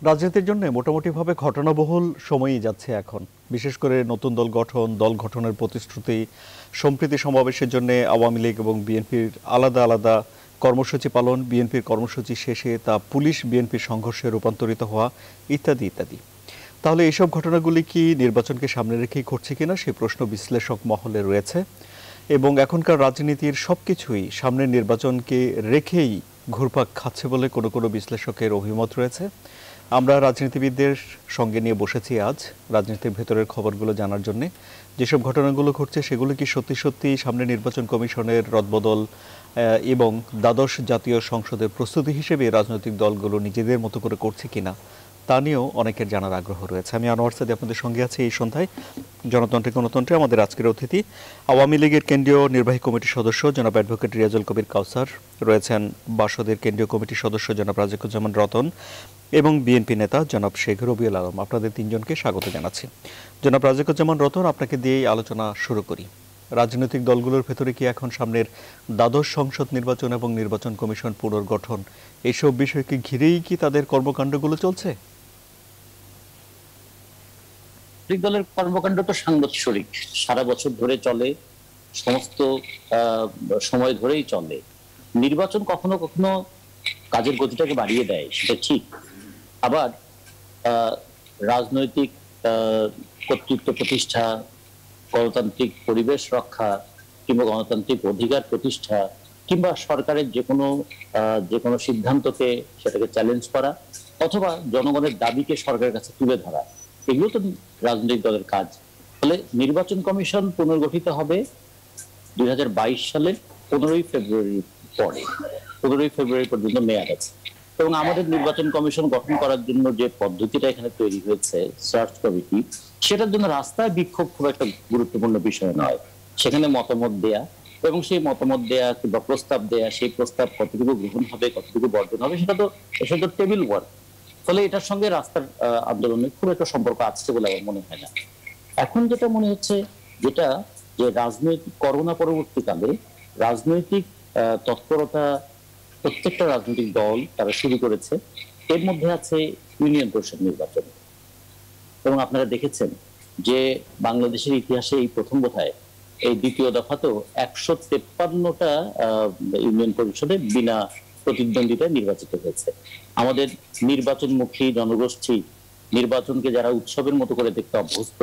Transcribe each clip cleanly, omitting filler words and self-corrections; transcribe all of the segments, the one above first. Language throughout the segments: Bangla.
রাজনীতির জন্য মোটামুটিভাবে ঘটনাবহুল সময়ই যাচ্ছে এখন। বিশেষ করে নতুন দল গঠনের প্রতিশ্রুতি, সম্প্রীতি সমাবেশের জন্য আওয়ামী লীগ এবং বিএনপির আলাদা আলাদা কর্মসূচি পালন, বিএনপির কর্মসূচি শেষে তা পুলিশ বিএনপির সংঘর্ষে রূপান্তরিত হওয়া ইত্যাদি ইত্যাদি। তাহলে এইসব ঘটনাগুলি কি নির্বাচনকে সামনে রেখেই ঘটছে কিনা সেই প্রশ্ন বিশ্লেষক মহলে রয়েছে। এবং এখনকার রাজনীতির সবকিছুই সামনের নির্বাচনকে রেখেই ঘুরপাক খাচ্ছে বলে কোনো কোনো বিশ্লেষকের অভিমত রয়েছে। আমরা রাজনীতিবিদদের সঙ্গে নিয়ে বসেছি আজ রাজনীতির ভেতরের খবরগুলো জানার জন্য। যেসব ঘটনাগুলো ঘটছে সেগুলো কি সত্যি সত্যি সামনে নির্বাচন কমিশনের রদবদল এবং দ্বাদশ জাতীয় সংসদের প্রস্তুতি হিসেবে রাজনৈতিক দলগুলো নিজেদের মতো করে করছে কিনা তা নিয়েও অনেকের জানার আগ্রহ রয়েছে। আমি আনোয়ার সাদি আপনাদের সঙ্গে আছি এই সন্ধ্যায়। জনতন্ত্রে গণতন্ত্রে আমাদের আজকের অতিথি আওয়ামী লীগের কেন্দ্রীয় নির্বাহী কমিটির সদস্য জনাব অ্যাডভোকেট রিয়াজুল কবির কাউসার, রয়েছেন বাসদের কেন্দ্রীয় কমিটির সদস্য জনাব রাজিকুজ্জামান রতন এবং বিএনপি নেতা জনাব শেখ রবিউল আলম। আপনাদের তিনজনকে স্বাগত জানাচ্ছি। জনাব রাজিকুজ্জামান রতন, আপনাকে দিয়েই আলোচনা শুরু করি। রাজনৈতিক দলগুলোর ভেতরে কি এখন সামনের দ্বাদশ সংসদ নির্বাচন এবং নির্বাচন কমিশন পুনর্গঠন এইসব বিষয়কে ঘিরেই কি তাদের কর্মকাণ্ডগুলো চলছে? দলের কর্মকাণ্ড তো সাংবৎসরিক, সারা বছর ধরে চলে, সমস্ত সময় ধরেই চলে। নির্বাচন কখনো কখনো কাজের গতিটাকে বাড়িয়ে দেয়, সেটা ঠিক। আবার রাজনৈতিক কর্তৃত্ব প্রতিষ্ঠা, গণতান্ত্রিক পরিবেশ রক্ষা কিংবা গণতান্ত্রিক অধিকার প্রতিষ্ঠা কিংবা সরকারের যে কোনো সিদ্ধান্তকে সেটাকে চ্যালেঞ্জ করা অথবা জনগণের দাবিকে সরকারের কাছে তুলে ধরা, এগুলো তো রাজনৈতিক দলের কাজ। ফলে নির্বাচন কমিশন পুনর্গঠিত হবে 2022 সালের 15ই ফেব্রুয়ারির পরে। 15ই ফেব্রুয়ারি পর্যন্ত মেয়াদ আছে এবং আমাদের নির্বাচন কমিশন গঠন করার জন্য যে পদ্ধতিটা এখানে তৈরি হয়েছে, সার্চ কমিটি, সেটার জন্য রাস্তায় বিক্ষোভ খুব একটা গুরুত্বপূর্ণ বিষয় নয়। সেখানে মতামত দেয়া এবং সেই মতামত দেয়া কিংবা প্রস্তাব দেয়া, সেই প্রস্তাব কতটুকু গ্রহণ হবে কতটুকু বর্জন হবে সেটা তো টেবিল ওয়ার্ক। ফলে এটার সঙ্গে রাস্তার আন্দোলনের খুব একটা সম্পর্ক আছে বলে আমার মনে হয় না। এখন যেটা মনে হচ্ছে যে রাজনৈতিক করোনা পরবর্তীকালে রাজনৈতিক তৎপরতা প্রত্যেকটা রাজনৈতিক দল তারা শুরু করেছে। এর মধ্যে আছে ইউনিয়ন পরিষদ নির্বাচন এবং আপনারা দেখেছেন যে বাংলাদেশের ইতিহাসে এই প্রথম বোধহয় এই দ্বিতীয় দফা তো 153টা ইউনিয়ন পরিষদে বিনা প্রতিদ্বন্দ্বিতায় নির্বাচিত হয়েছে। আমাদের নির্বাচনমুখী জনগোষ্ঠী, নির্বাচনকে যারা উৎসবের মতো করে দেখতে অভ্যস্ত,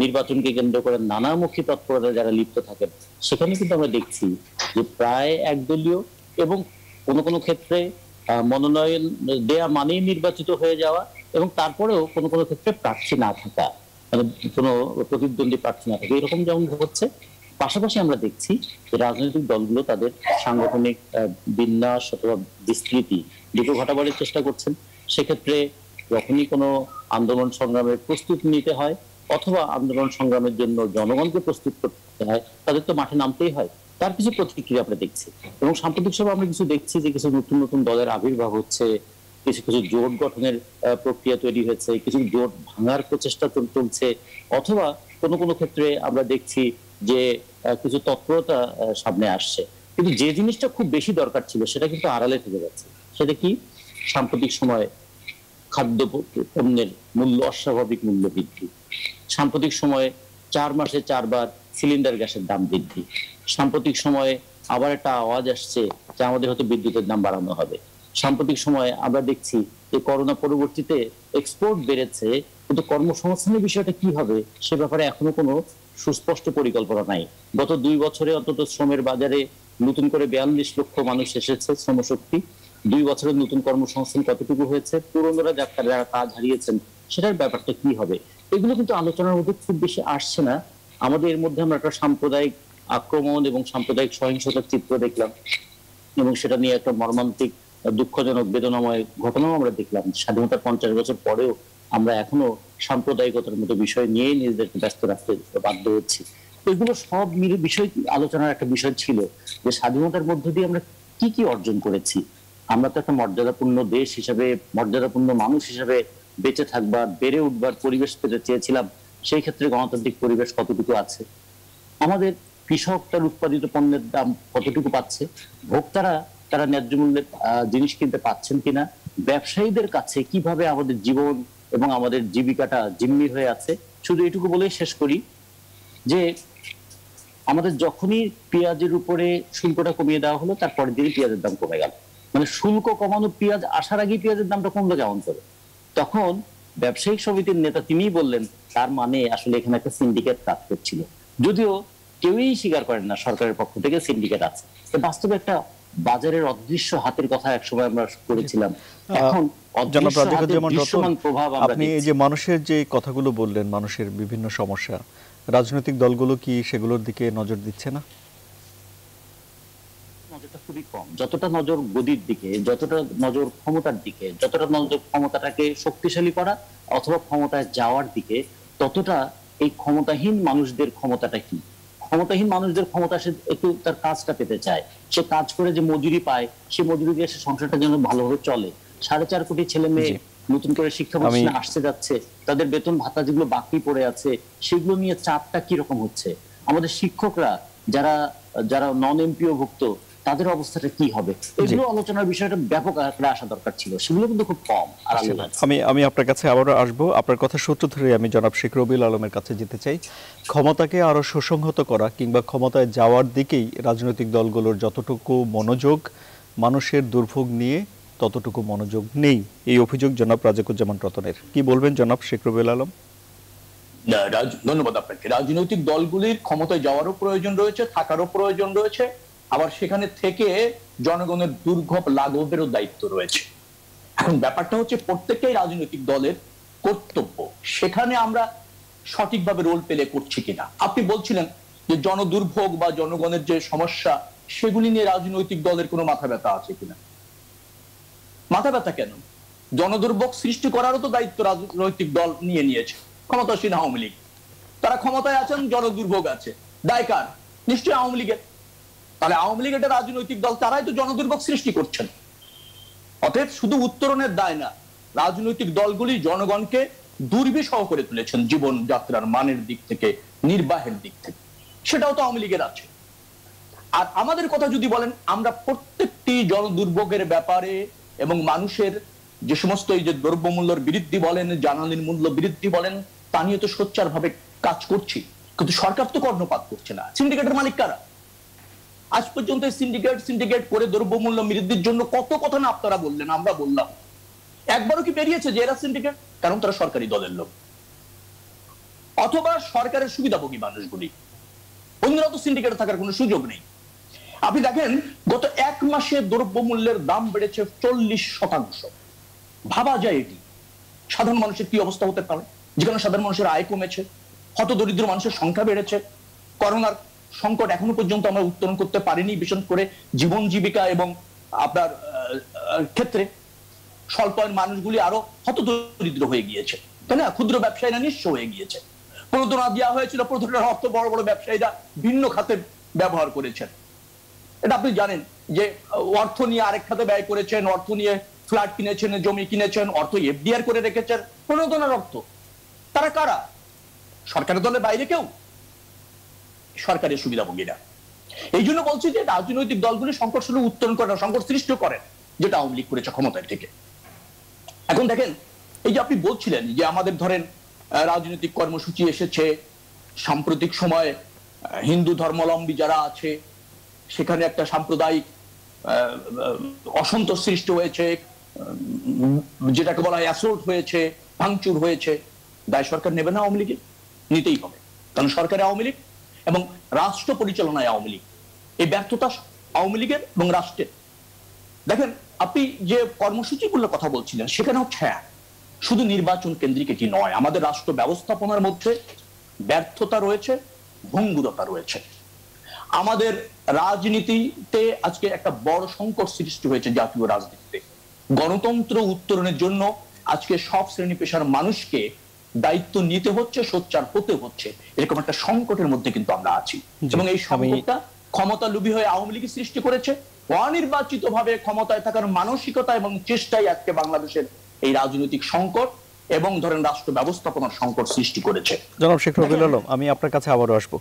নির্বাচনকে কেন্দ্র করে নানামুখী তৎপরতা যারা লিপ্ত থাকেন, সেখানে কিন্তু আমরা দেখছি যে প্রায় একদলীয় এবং কোনো কোনো ক্ষেত্রে মনোনয়ন দেয়া মানেই নির্বাচিত হয়ে যাওয়া এবং তারপরেও কোনো কোনো ক্ষেত্রে প্রার্থী না থাকা, মানে কোনো প্রতিদ্বন্দ্বী প্রার্থী না থাকা, এরকম যেমন হচ্ছে। পাশাপাশি আমরা দেখছি যে রাজনৈতিক দলগুলো তাদের সাংগঠনিক বিন্যাস অথবা বিস্তৃতি দুটো ঘটাবার চেষ্টা করছেন। সেক্ষেত্রে যখনই কোনো আন্দোলন সংগ্রামের প্রস্তুতি নিতে হয় অথবা আন্দোলন সংগ্রামের জন্য জনগণকে প্রস্তুত করতে হয়, তাদের তো মাঠে নামতেই হয়। তার কিছু প্রতিক্রিয়া আমরা দেখছি এবং সাম্প্রতিক সময় আমরা কিছু দেখছি যে কিছু নতুন নতুন দলের আবির্ভাব হচ্ছে, কিছু কিছু জোট গঠনের প্রক্রিয়া তৈরি হয়েছে, কিছু জোট ভাঙার প্রচেষ্টা চলছে, অথবা কোনো কোনো ক্ষেত্রে আমরা দেখছি যে কিছু তৎপরতা সামনে আসছে। কিন্তু যে জিনিসটা খুব বেশি দরকার ছিল সেটা কিন্তু আড়ালে থেকে যাচ্ছে। সেটা কি? সাম্প্রতিক সময়ে খাদ্য পণ্যের মূল্য, অস্বাভাবিক মূল্য বৃদ্ধি। সাম্প্রতিক সময়ে 4 মাসে 4 বার সিলিন্ডার গ্যাসের দাম বৃদ্ধি। সাম্প্রতিক সময়ে আবার একটা আওয়াজ আসছে যে আমাদের হয়তো বিদ্যুতের দাম বাড়ানো হবে। সাম্প্রতিক সময়ে আমরা দেখছি যে করোনা পরবর্তীতে এক্সপোর্ট বেড়েছে, কিন্তু কর্মসংস্থানের বিষয়টা কি হবে সে ব্যাপারে এখনো কোনো সুস্পষ্ট পরিকল্পনা নাই। গত 2 বছরে অন্তত শ্রমের বাজারে নতুন করে 42 লক্ষ মানুষ এসেছে, শ্রমশক্তি। 2 বছরে নতুন কর্মসংস্থান কতটুকু হয়েছে, পুরনোরা যারা কাজ হারিয়েছেন সেটার ব্যাপারটা কি হবে, এগুলো কিন্তু আলোচনার মধ্যে খুব বেশি আসছে না। আমাদের এর মধ্যে আমরা একটা সাম্প্রদায়িক আক্রমণ এবং সাম্প্রদায়িক সহিংসতার চিত্র দেখলাম এবং সেটা নিয়ে একটা মর্মান্তিক, দুঃখজনক, বেদনাময় ঘটনাও আমরা দেখলাম। স্বাধীনতার 50 বছর পরেও আমরা এখনো সাম্প্রদায়িকতার মতো বিষয় নিয়ে নিজেদেরকে ব্যস্ত রাখতে বাধ্য হচ্ছি। এগুলো সব মিলে বিষয় আলোচনার একটা বিষয় ছিল যে স্বাধীনতার মধ্য দিয়ে আমরা কি কি অর্জন করেছি। আমরা তো একটা মর্যাদাপূর্ণ দেশ হিসেবে, মর্যাদাপূর্ণ মানুষ হিসেবে বেঁচে থাকবার, বেড়ে উঠবার পরিবেশ পেতে চেয়েছিলাম। সেই ক্ষেত্রে গণতান্ত্রিক পরিবেশ কতটুকু আছে? আমাদের কৃষক তার উৎপাদিত পণ্যের দাম কতটুকু পাচ্ছে? ভোক্তারা তারা ন্যায্য মূল্যে জিনিস কিনতে পাচ্ছেন কিনা? ব্যবসায়ীদের কাছে কিভাবে আমাদের জীবন এবং আমাদের জীবিকাটা জিম্মি হয়ে আছে। শুধু এটুকু বলে শেষ করি যে আমাদের যখনই পেঁয়াজের উপরে শুল্কটা কমিয়ে দেওয়া হলো, তারপরের দিনই পেঁয়াজের দাম কমে গেল। মানে শুল্ক কমানো, পেঁয়াজ আসার আগেই পেঁয়াজের দামটা কমলো কেমন করে? তখন ব্যবসায়িক সমিতির নেতা তিনিই বললেন তার মানে আসলে এখানে একটা সিন্ডিকেট কাজ করছিল, যদিও কেউই স্বীকার করেন না সরকারের পক্ষ থেকে সিন্ডিকেট আছে। বাস্তবে একটা বাজারের অদৃশ্য হাতের কথা একসময় আমরা করেছিলাম, এখন অদৃশ্য হাতের দৃশ্যমান প্রভাব আমরা আপনি এই যে মানুষের যে কথাগুলো বললেন, মানুষের বিভিন্ন সমস্যা, রাজনৈতিক দলগুলো কি সেগুলোর দিকে নজর দিচ্ছে না? নজরটা খুবই কম। যতটা নজর গদির দিকে, যতটা নজর ক্ষমতার দিকে, যতটা নজর ক্ষমতাটাকে শক্তিশালী করা অথবা ক্ষমতায় যাওয়ার দিকে, ততটা এই ক্ষমতাহীন মানুষদের ক্ষমতাটা কি, ক্ষমতাহীন মানুষদের ক্ষমতা সে একটু তার কাজটা পেতে চায়। সে কাজ করে যে মজুরি পায়, সে মজুরি দিয়ে সে সংসারটা যেন ভালোভাবে চলে। 4.5 কোটি ছেলে মেয়ে নতুন করে শিক্ষা প্রতিষ্ঠানে আসতে যাচ্ছে, তাদের বেতন ভাতা যেগুলো বাকি পড়ে আছে সেগুলো নিয়ে চাপটা কিরকম হচ্ছে। আমাদের শিক্ষকরা যারা যারা নন এমপিও ভুক্ত, তাদের অবস্থাটা কি হবে, এগুলো আলোচনার বিষয়টা ব্যাপক আকারে আসা দরকার ছিল, সেগুলো কিন্তু খুব কম। আর আমি আপনার কাছে আবারও আসবো। আপনার কথা সূত্র ধরে আমি জনাব শেখ রবিউল আলমের কাছে যেতে চাই। ক্ষমতাকে আরো সুসংহত করা কিংবা ক্ষমতায় যাওয়ার দিকেই রাজনৈতিক দলগুলোর যতটুকু মনোযোগ, মানুষের দুর্ভোগ নিয়ে ততটুকু মনোযোগ নেই, এই অভিযোগ জনাব রাজাকুজ্জামান রতনের। কি বলবেন জনাব শেখ রবিউল আলম? ধন্যবাদ আপনাকে। রাজনৈতিক দলগুলির ক্ষমতায় যাওয়ারও প্রয়োজন রয়েছে, থাকারও প্রয়োজন রয়েছে, আবার সেখানে থেকে জনগণের দুর্ভোগ লাঘবেরও দায়িত্ব রয়েছে। এখন ব্যাপারটা হচ্ছে প্রত্যেকটাই রাজনৈতিক দলের কর্তব্য, সেখানে আমরা সঠিকভাবে রোল প্লে করছি কিনা। আপনি বলছিলেন যে জনদুর্ভোগ বা জনগণের যে সমস্যা সেগুলি নিয়ে রাজনৈতিক দলের কোনো মাথা ব্যথা আছে কিনা। মাথা ব্যথা কেন? জনদুর্ভোগ সৃষ্টি করারও তো দায়িত্ব রাজনৈতিক দল নিয়ে নিয়েছে। ক্ষমতাসীন আওয়ামী লীগ, তারা ক্ষমতায় আছেন, জনদুর্ভোগ আছে, দায় কার? নিশ্চয়ই আওয়ামী লীগের। তাহলে আওয়ামী লীগ একটা রাজনৈতিক দল, তারাই তো জনদুর্ভোগ সৃষ্টি করছেন। অতএব শুধু উত্তরণের দায় না, রাজনৈতিক দলগুলি জনগণকে দুর্বিষহ করে তুলেছেন জীবন যাত্রার মানের দিক থেকে, নির্বাহের দিক থেকে, সেটাও তো আওয়ামী লীগের আছে। আর আমাদের কথা যদি বলেন, আমরা প্রত্যেকটি জনদুর্ভোগের ব্যাপারে এবং মানুষের যে সমস্ত এই যে দ্রব্যমূল্যের বৃদ্ধি বলেন, জ্বালানির মূল্য বৃদ্ধি বলেন, তা নিয়ে তো সোচ্চার ভাবে কাজ করছি, কিন্তু সরকার তো কর্ণপাত করছে না। সিন্ডিকেটের মালিক কারা? আজ পর্যন্ত সিন্ডিকেট করে দ্রব্যমূল্য বৃদ্ধির জন্য কত কথা না আপনারা বললেন, আমরা বললাম, একবারও কি বেরিয়েছে যে এরা সিন্ডিকেট? কারণ তারা সরকারি দলের লোক অথবা সরকারের সুবিধাভোগী মানুষগুলি, অন্যরা তো সিন্ডিকেটে থাকার কোনো সুযোগ নেই। আপনি দেখেন গত 1 মাসে দ্রব্যমূল্যের দাম বেড়েছে 40%। ভাবা যায় এটি সাধারণ মানুষের কি অবস্থা হতে পারে, যেখানে সাধারণ মানুষের আয় কমেছে, হতদরিদ্র মানুষের সংখ্যা বেড়েছে, করোনার সংকট এখনো পর্যন্ত আমরা উত্তরণ করতে পারিনি, বিশেষ করে জীবন জীবিকা এবং আপনার ক্ষেত্রে স্বল্পায়ন মানুষগুলি আরো হতদরিদ্র হয়ে গিয়েছে, তাই না? ক্ষুদ্র ব্যবসায়ীরা নিঃস্ব হয়ে গিয়েছে। প্রণোদনা দেওয়া হয়েছিল, প্রণোদনার অর্থ বড় বড় ব্যবসায়ীরা ভিন্ন খাতে ব্যবহার করেছেন। এটা আপনি জানেন যে অর্থ নিয়ে আরেক খাতে ব্যয় করেছেন, অর্থ নিয়ে ফ্ল্যাট কিনেছেন, জমি কিনেছেন, অর্থ এফডিআর করে রেখেছেন, প্রণোদনার অর্থ। তারা কারা? সরকারের দলের বাইরে কেউ? সরকারের সুবিধাভোগীরা। এই জন্য বলছি যে রাজনৈতিক দলগুলি সংকট শুধু উত্তরণ করে না, সংকট সৃষ্টি করেন, যেটা আওয়ামী লীগ করেছে ক্ষমতায় থেকে। এখন দেখেন, এই যে আপনি বলছিলেন যে আমাদের ধরেন রাজনৈতিক কর্মসূচি এসেছে, সাম্প্রতিক সময়ে হিন্দু ধর্মাবলম্বী যারা আছে সেখানে একটা সাম্প্রদায়িক অসন্তোষ সৃষ্টি হয়েছে, যেটাকে বলা হয় অ্যাসল্ট হয়েছে, ভাঙচুর হয়েছে। দায় সরকার নেবে না? আওয়ামী লীগের নিতেই হবে, কারণ সরকারে আওয়ামী লীগ এবং রাষ্ট্র পরিচালনায় আওয়ামী লীগ। এই ব্যর্থতা আওয়ামী লীগের এবং রাষ্ট্রের। দেখেন আপনি যে কর্মসূচিগুলোর কথা বলছিলেন, সেখানে হচ্ছে শুধু নির্বাচন কেন্দ্রিক এটি নয়, আমাদের রাষ্ট্র ব্যবস্থাপনার মধ্যে ব্যর্থতা রয়েছে, ভঙ্গুরতা রয়েছে। আমাদের রাজনীতিতে আজকে একটা বড় সংকট সৃষ্টি হয়েছে জাতীয় রাজনীতিতে। গণতন্ত্র উত্তরণের জন্য আজকে সব শ্রেণী পেশার মানুষকে দায়িত্ব নিতে হচ্ছে, সোচ্চার হতে হচ্ছে, এরকম একটা সংকটের মধ্যে কিন্তু আমরা আছি। এবং এই সংকটটা ক্ষমতা লোভী হয়ে আওয়ামী লীগ সৃষ্টি করেছে। অনির্বাচিত ভাবে ক্ষমতায় থাকার মানসিকতা এবং চেষ্টাই আজকে বাংলাদেশের এই রাজনৈতিক সংকট এবং ধরেন রাষ্ট্র ব্যবস্থাপনার সংকট সৃষ্টি করেছে। জনাব শেখ রবিউল আলম, আমি আপনার কাছে আবারও আসবো।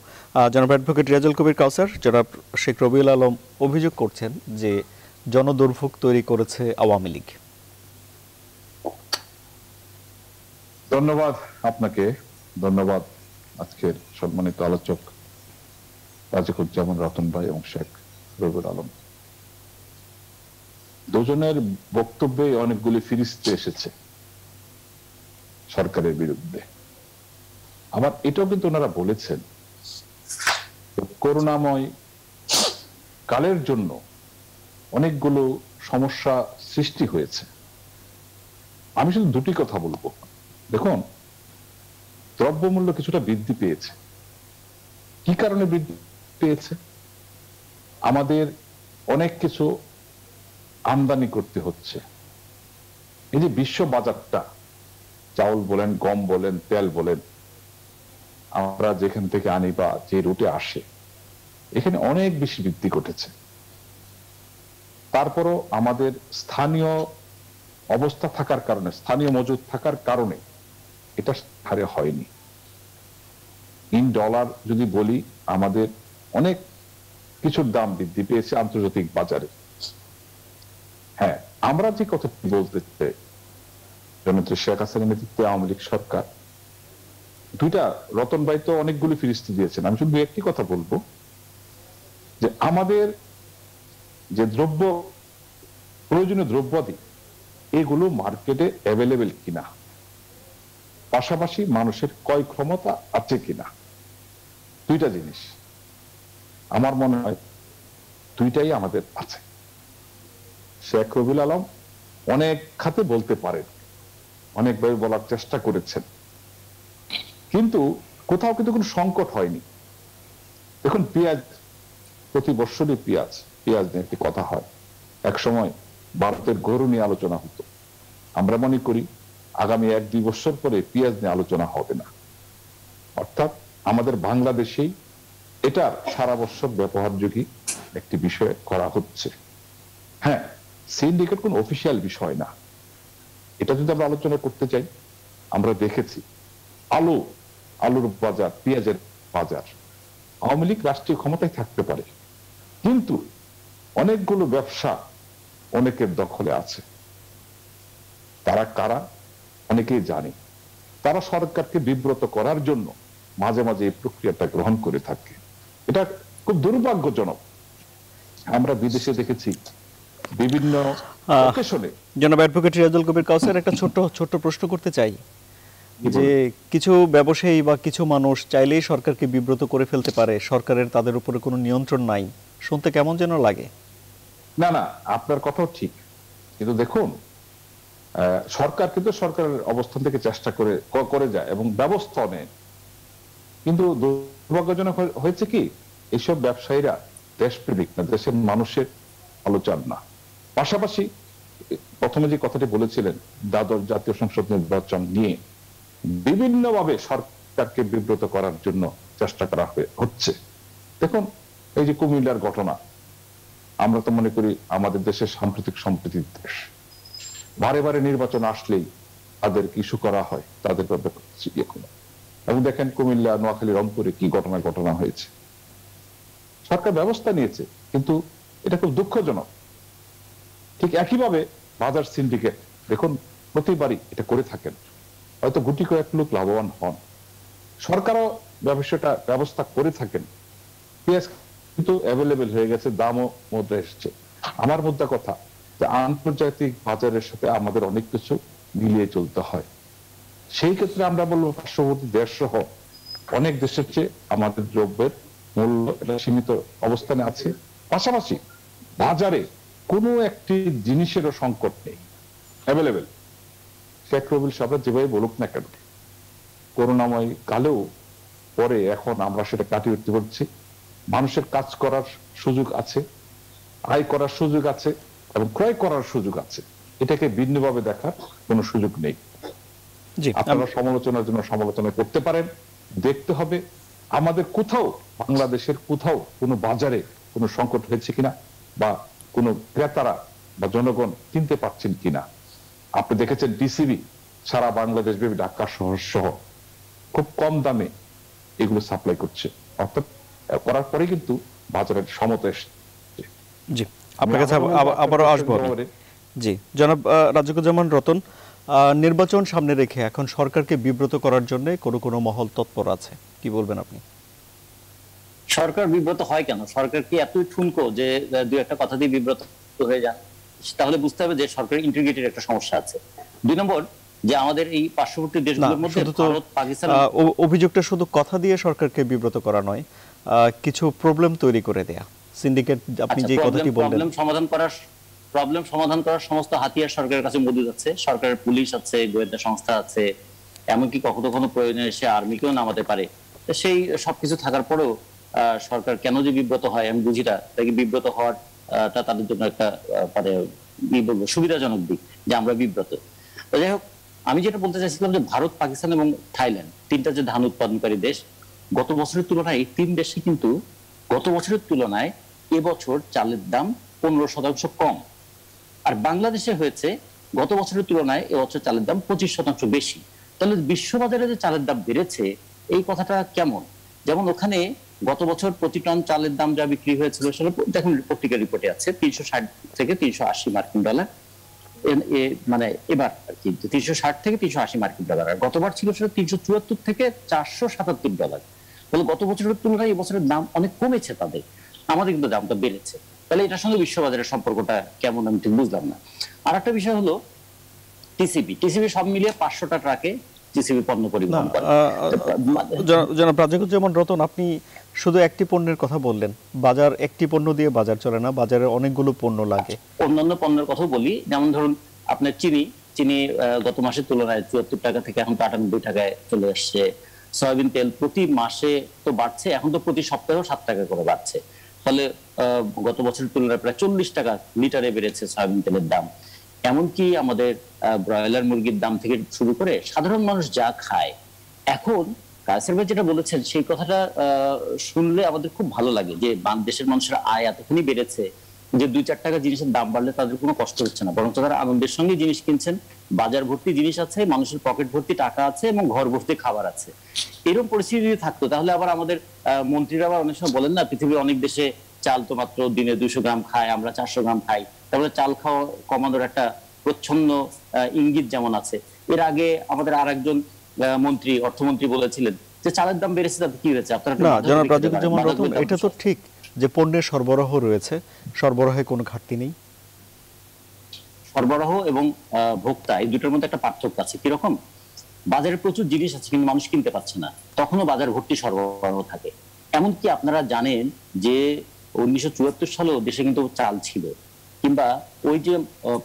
জনাব অ্যাডভোকেট রিয়াজুল কবির কাউসার, জনাব শেখ রবিউল আলম অভিযোগ করছেন যে জনদুর্ভোগ তৈরি করেছে আওয়ামী লীগ। ধন্যবাদ আপনাকে, ধন্যবাদ আজকের সম্মানিত আলোচক রাজিকুজ্জামান রতন ভাই এবং শেখ রবিউল আলম। দুজনের বক্তব্যে অনেকগুলি ফিরিস্তে এসেছে সরকারের বিরুদ্ধে। আবার এটাও কিন্তু ওনারা বলেছেন করুণাময় কালের জন্য অনেকগুলো সমস্যা সৃষ্টি হয়েছে। আমি শুধু দুটি কথা বলবো। দেখুন, দ্রব্যমূল্য কিছুটা বৃদ্ধি পেয়েছে। কি কারণে বৃদ্ধি পেয়েছে? আমাদের অনেক কিছু আমদানি করতে হচ্ছে। এই যে বিশ্ব বাজারটা, চাউল বলেন, গম বলেন, তেল বলেন, আমরা যেখান থেকে আনি বা যে রুটে আসে, এখানে অনেক বেশি বৃদ্ধি ঘটেছে। তারপরও আমাদের স্থানীয় অবস্থা থাকার কারণে, স্থানীয় মজুদ থাকার কারণে এটা হারে হয়নি। ইন ডলার যদি বলি, আমাদের অনেক কিছুর দাম বৃদ্ধি পেয়েছে আন্তর্জাতিক বাজারে। হ্যাঁ, আমরা যে কথা বলতে চাই, জননেত্রী শেখ হাসিনার নেতৃত্বে আওয়ামী লীগ সরকার দুইটা, রতন ভাই তো অনেকগুলি ফিরিস্তি দিয়েছেন, আমি শুধু একটি কথা বলবো যে আমাদের যে প্রয়োজনীয় দ্রব্যাদি এগুলো মার্কেটে অ্যাভেলেবেল কিনা, পাশাপাশি মানুষের ক্রয় ক্ষমতা আছে কিনা, দুইটা জিনিস আমার মনে হয় দুইটাই আমাদের আছে। শেখ রবিউল আলম অনেক খাতে বলতে পারেন, অনেকভাবে বলার চেষ্টা করেছেন, কিন্তু কোথাও কিন্তু কোনো সংকট হয়নি। দেখুন, পেঁয়াজ, প্রতি বছরই পেঁয়াজ নিয়ে একটি কথা হয়। এক সময় ভারতের গরু নিয়ে আলোচনা হতো। আমরা মনে করি আগামী 1-2 বছর পরে পেঁয়াজ নিয়ে আলোচনা হবে না। অর্থাৎ আমাদের বাংলাদেশেই এটা সারা বছর ব্যবহারযোগী একটি বিষয় করা হচ্ছে। হ্যাঁ, সিন্ডিকেট কোন অফিসিয়াল বিষয় না। এটা যদি আমরা আলোচনা করতে চাই, আমরা দেখেছি আলুর বাজার, পেঁয়াজের বাজার, আওয়ামী লীগ রাষ্ট্রীয় ক্ষমতায় থাকতে পারে, কিন্তু অনেকগুলো ব্যবসা অনেকের দখলে আছে। তারা কারা অনেকেই জানে। তারা সরকারকে বিব্রত করার জন্য মাঝে মাঝে এই প্রক্রিয়াটা গ্রহণ করে থাকে। এটা খুব দুর্ভাগ্যজনক। আমরা বিদেশে দেখেছি বিভিন্ন অকেশনে। জনাব অ্যাডভোকেট রিয়াজুল কবির কাউসার, একটা ছোট্ট প্রশ্ন করতে চাই যে কিছু ব্যবসায়ী বা কিছু মানুষ চাইলেই সরকারকে বিব্রত করে ফেলতে পারে, সরকারের তাদের উপরে কোনো নিয়ন্ত্রণ নাই, শুনতে কেমন যেন লাগে। না, আপনার কথাও ঠিক, কিন্তু দেখুন, সরকার কিন্তু সরকারের অবস্থান থেকে চেষ্টা করে যায় এবং ব্যবস্থা নেয়, কিন্তু দুর্ভাগ্যজনক হয়েছে কি, এইসব ব্যবসায়ীরা দেশপ্রেমিক না, দেশের মানুষের ভালো চান না। পাশাপাশি প্রথমে যে কথাটি বলেছিলেন, দ্বাদশ জাতীয় সংসদ নির্বাচন নিয়ে বিভিন্নভাবে সরকারকে বিব্রত করার জন্য চেষ্টা করা হচ্ছে। দেখুন, এই যে কুমিল্লার ঘটনা, আমরা তো মনে করি আমাদের দেশের সাম্প্রতিক সম্প্রীতির দেশ, বারে বারে নির্বাচন আসলেই তাদের ইস্যু করা হয়, তাদের ব্যাপারে এবং দেখেন কুমিল্লা, নোয়াখালী, রংপুরে কি ঘটনা হয়েছে। সরকার ব্যবস্থা নিয়েছে, কিন্তু এটা খুব দুঃখজনক। ঠিক একইভাবে বাজার সিন্ডিকেট, দেখুন প্রতিবারই এটা করে থাকেন, হয়তো গুটি কয়েক লোক লাভবান হন, সরকারও ব্যবস্থা করে থাকেন। পেঁয়াজ কিন্তু অ্যাভেলেবেল হয়ে গেছে, দামও মধ্যে এসছে। আমার মধ্যে কথা যে আন্তর্জাতিক বাজারের সাথে আমাদের অনেক কিছু মিলিয়ে চলতে হয়। সেই ক্ষেত্রে আমরা বলবো পার্শ্ববর্তী দেশ সহ অনেক দেশের চেয়ে আমাদের দ্রব্যের মূল্য এটা সীমিত অবস্থানে আছে। পাশাপাশি বাজারে কোনো একটি জিনিসেরও সংকট নেই, অ্যাভেলেবেল। শেখ রবিউল সাহেব যেভাবে বলুক না কেন, করুণাময় কালেও পরে এখন আমরা সেটা কাটিয়ে উঠতে পারছি। মানুষের কাজ করার সুযোগ আছে, আয় করার সুযোগ আছে এবং ক্রয় করার সুযোগ আছে। এটাকে ভিন্নভাবে দেখার কোনো সুযোগ নেই। আপনারা সমালোচনার জন্য সমালোচনা করতে পারেন, দেখতে হবে আমাদের কোথাও, বাংলাদেশের কোথাও কোনো বাজারে কোনো সংকট হয়েছে কিনা, বা কোনো ক্রেতারা বা জনগণ কিনতে পারছেন কিনা। আপনি দেখেছেন ডিসিবি সারা বাংলাদেশ ব্যাপী, ঢাকা শহর সহ খুব কম দামে এগুলো সাপ্লাই করছে, অর্থাৎ করার পরে কিন্তু বাজারের সমতা এসছে। জি, আপনার কাছে আবারও আসবো। জি, জনাব রাজিকুজ্জামান রতন, নির্বাচন সামনে রেখে এখন সরকারকে বিব্রত করার জন্য কোনো মহল তৎপর আছে, কি বলবেন আপনি? সরকার বিব্রত হয় কেন? সরকার কি এতই ঠুনকো যে দুই একটা কথা দিয়ে বিব্রত হয়ে যান? তাহলে বুঝতে হবে যে সরকারের ইন্টিগ্রিটির একটা সমস্যা আছে। 2 নম্বর, যে আমাদের এই পার্শ্ববর্তী দেশগুলোর মধ্যে ভারত, পাকিস্তান, অভিযোগটা শুধু কথা দিয়ে সরকারকে বিব্রত করা নয়, কিছু প্রবলেম তৈরি করে দেয়া। সিন্ডিকেট, আপনি যে কথাটি বললেন, প্রবলেম সমাধান করার সমস্ত হাতিয়ার সরকারের কাছে মজুদ আছে। সরকারের পুলিশ আছে, গোয়েন্দা সংস্থা আছে, এমনকি কখনো কখনো প্রয়োজনে সে আর্মিকেও নামাতে পারে। সেই সবকিছু থাকার পরেও সরকার কেন যে বিব্রত হয় আমি বুঝি না। তাই বিব্রত হওয়ার তাদের জন্য একটা মানে কি বলবো সুবিধাজনক দিক যে আমরা বিব্রত। যাই হোক, আমি যেটা বলতে চাইছিলাম যে ভারত, পাকিস্তান এবং থাইল্যান্ড, 3টা যে ধান উৎপাদনকারী দেশ, গত বছরের তুলনায় এই 3 দেশে কিন্তু গত বছরের তুলনায় এবছর চালের দাম 15% কম। আর বাংলাদেশে হয়েছে গত বছরের তুলনায় এবছর চালের দাম 25% বেশি। তাহলে বিশ্ববাজারে যে চালের দাম বেড়েছে এই কথাটা কেমন? যেমন ওখানে গত বছর প্রতি টন চালের দাম যা বিক্রি হয়েছিল সেটা দেখুন পত্রিকার রিপোর্টে আছে 360 থেকে 380 মার্কিন ডলার। মানে এবার আর কি 360 থেকে 380 মার্কিন ডলার। আর গতবার ছিল সেটা 374 থেকে 477 ডলার। তাহলে গত বছরের তুলনায় এবছরের দাম অনেক কমেছে তাদের, আমাদের কিন্তু দামটা বেড়েছে। তাহলে এটার সঙ্গে বিশ্ববাজারের সম্পর্কটা কেমন আমি ঠিক বুঝলাম না। আর একটা বিষয় হলো টিসিবি সব মিলিয়ে 500টা ট্রাকে টিসিবি পণ্য পরিবহন করে। জনাব রাজাকুজ্জামান রতন, আপনি শুধু একটি পণ্যের কথা বললেন। বাজার একটি পণ্য দিয়ে বাজার চলে না, বাজারে অনেকগুলো পণ্য লাগে। অন্যান্য পণ্যের কথা বলি, যেমন ধরুন আপনার চিনি গত মাসের তুলনায় 74 টাকা থেকে এখন 98 টাকায় চলে আসছে। সয়াবিন তেল প্রতি মাসে তো বাড়ছে, এখন তো প্রতি সপ্তাহেও 7 টাকা করে বাড়ছে। ফলে গত বছরের তুলনায় প্রায় 40 টাকা লিটারে বেড়েছে সয়াবিন তেলের দাম। এমনকি আমাদের ব্রয়লার মুরগির দাম থেকে শুরু করে সাধারণ মানুষ যা খায়, এখন কায়সার ভাই যেটা বলেছেন সেই কথাটা শুনলে আমাদের খুব ভালো লাগে যে দেশের মানুষের আয় এতখানি বেড়েছে যে 2-4 টাকা জিনিসের দাম বাড়লে তাদের কোনো কষ্ট হচ্ছে না, বরং তারা আনন্দের সঙ্গে জিনিস কিনছেন। বাজার ভর্তি জিনিস আছে, মানুষের পকেট ভর্তি টাকা আছে এবং ঘর ভর্তি খাবার আছে। এরকম পরিস্থিতি যদি থাকতো তাহলে আবার আমাদের মন্ত্রীরা আবার অনেক সময় বলেন না, পৃথিবীর অনেক দেশে চাল তো মাত্র দিনে 200 গ্রাম খায়, আমরা 400 গ্রাম খাই। তাহলে চাল খাওয়া কমানোর একটা প্রচ্ছন্ন ইঙ্গিত যেমন আছে। এর আগে আমাদের আরেকজন মন্ত্রী, অর্থমন্ত্রী বলেছিলেন যে চালের দাম বেড়েছে, তাতে কি হয়েছে আপনারা? না জনাব রাজাকুজ্জামান রতন, এটা তো ঠিক যে পণ্যের সরবরাহ রয়েছে, সরবরাহে কোনো ঘাটতি নেই। সরবরাহ এবং ভোক্তা এই দুটোর মধ্যে একটা পার্থক্য আছে। কিরকম? বাজারে প্রচুর জিনিস আছে কিন্তু মানুষ কিনতে পারছে না, তখনও বাজার ভর্তি সরবরাহ থাকে। এমনকি আপনারা জানেন যে 1974 সালেও দেশে কিন্তু চাল ছিল, কিংবা ওই যে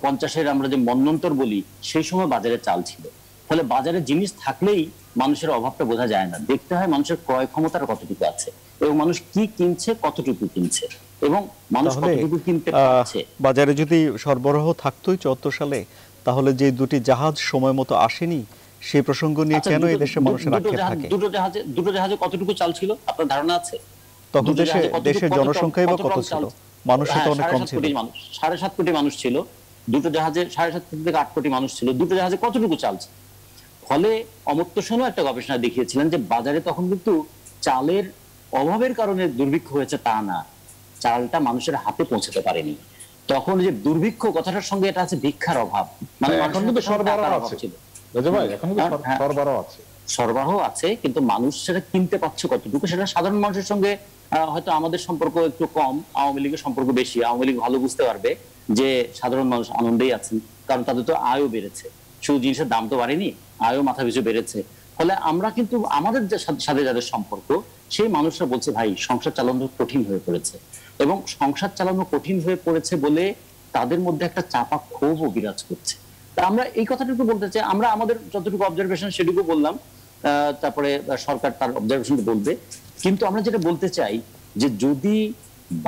50-এর আমরা যে মন্বন্তর বলি সেই সময় বাজারে চাল ছিল। ফলে বাজারে জিনিস থাকলেই মানুষের অভাবটা বোঝা যায় না, দেখতে হয় মানুষের ক্রয় ক্ষমতার কতটুকু আছে এবং মানুষ কি কিনছে, কতটুকু কিনছে এবং মানুষ কতটুকু কিনতে পারছে। বাজারে যদি সরবরাহ থাকতোই 74 সালে, তাহলে যে দুটি জাহাজ সময় মতো আসেনি সেই প্রসঙ্গ নিয়ে কেন এই দেশের মানুষের আক্ষেপ থাকে? দুটো জাহাজে কতটুকু চাল ছিল আপনার ধারণা আছে? তখন দেশের জনসংখ্যাই বা কত ছিল? মানুষ তো অনেক কম ছিল। 7.5 কোটি মানুষ ছিল দুটো জাহাজে, 7.5 থেকে 8 কোটি মানুষ ছিল, দুটো জাহাজে কতটুকু চাল ছিল? ফলে অমর্ত্য সেনও একটা গবেষণা দেখিয়েছিলেন যে বাজারে তখন কিন্তু চালের অভাবের কারণে দুর্ভিক্ষ হয়েছে তা না, চালটা মানুষের হাতে পৌঁছতে পারেনি। তখন যে দুর্ভিক্ষ কথাটার সঙ্গে এটা আছে ভিক্ষার অভাব, মানে এখন কিন্তু সরবরাহ আছে, এখন কিন্তু সরবরাহ আছে, সরবরাহ আছে, কিন্তু মানুষ সেটা কিনতে পারছে কতটুকু সেটা সাধারণ মানুষের সঙ্গে হয়তো আমাদের সম্পর্ক একটু কম, আওয়ামী লীগের সম্পর্ক বেশি। আওয়ামী লীগ ভালো বুঝতে পারবে যে সাধারণ মানুষ আনন্দেই আছেন, কারণ তাদের তো আয়ও বেড়েছে, শুধু জিনিসের দাম তো বাড়েনি, আয়ও মাথা পিছু বেড়েছে। ফলে আমরা কিন্তু আমাদের সাথে যাদের সম্পর্ক সেই মানুষরা বলছে ভাই সংসার চালানো কঠিন হয়ে পড়েছে, এবং সংসার চালানো কঠিন হয়ে পড়েছে বলে তাদের মধ্যে একটা চাপা ক্ষোভও বিরাজ করছে। তা আমরা এই কথাটুকু বলতে চাই, আমরা আমাদের যতটুকু অবজারভেশন সেটুকু বললাম, তারপরে সরকার তার অবজারভেশন বলবে। কিন্তু আমরা যেটা বলতে চাই যে যদি